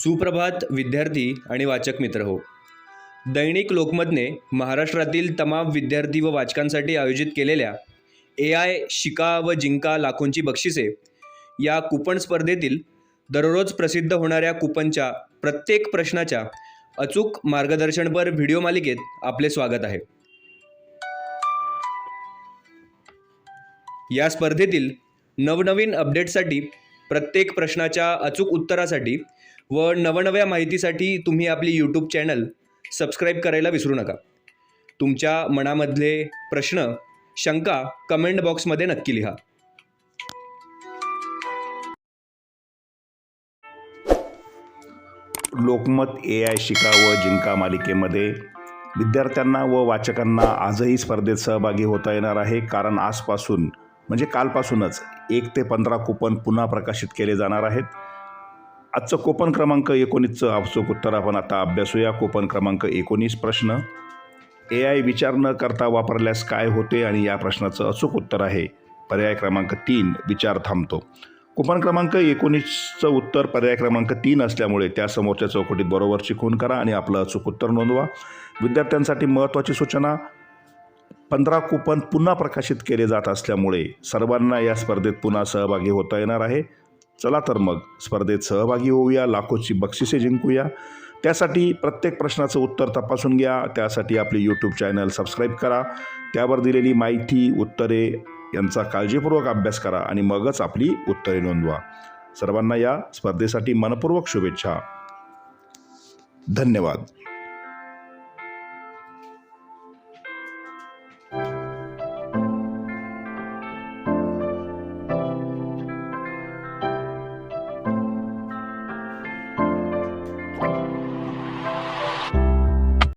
सुप्रभात विद्यार्थी आणि वाचक मित्र हो. दैनिक लोकमतने महाराष्ट्रातील तमाम विद्यार्थी व वाचकांसाठी आयोजित केलेल्या AI शिका व जिंका लाखोंची बक्षिसे या कूपन स्पर्धेतील दररोज प्रसिद्ध होणाऱ्या कूपनच्या प्रत्येक प्रश्नाच्या अचूक मार्गदर्शनपर व्हिडिओ मालिकेत आपले स्वागत आहे. या स्पर्धेतील नवनवीन अपडेट्ससाठी, प्रत्येक प्रश्नाच्या अचूक उत्तरासाठी व नवनव्या माहितीसाठी तुम्ही आपली यूट्यूब चॅनल सबस्क्राईब करायला विसरू नका. तुमच्या मनामधले प्रश्न, शंका कमेंट बॉक्समध्ये नक्की लिहा. लोकमत AI शिका व जिंका मालिकेमध्ये विद्यार्थ्यांना व वाचकांना आजही स्पर्धेत सहभागी होता येणार आहे. कारण आजपासून म्हणजे कालपासूनच 1 ते 15 कूपन पुन्हा प्रकाशित केले जाणार आहेत. आजचं कूपन क्रमांक 19चं अचूक उत्तर आपण आता अभ्यासूया. कूपन क्रमांक 19 प्रश्न: AI विचार न करता वापरल्यास काय होते? आणि या प्रश्नाचं अचूक उत्तर आहे पर्याय क्रमांक 3 विचार थांबतो. कूपन क्रमांक 19चं उत्तर पर्याय क्रमांक 3 असल्यामुळे त्यासमोरच्या चौकटीत बरोबरची खूण करा आणि आपलं अचूक उत्तर नोंदवा. विद्यार्थ्यांसाठी महत्त्वाची सूचना: 15 कूपन पुन्हा प्रकाशित केले जात असल्यामुळे सर्वांना या स्पर्धेत पुन्हा सहभागी होता येणार आहे. चला तर मग स्पर्धेत सहभागी होऊया, लाखोची बक्षिसे जिंकूया. त्यासाठी प्रत्येक प्रश्नाचं उत्तर तपासून घ्या. त्यासाठी आपले यूट्यूब चॅनल सबस्क्राईब करा. त्यावर दिलेली माहिती, उत्तरे यांचा काळजीपूर्वक अभ्यास करा आणि मगच आपली उत्तरे नोंदवा. सर्वांना या स्पर्धेसाठी मनपूर्वक शुभेच्छा. धन्यवाद.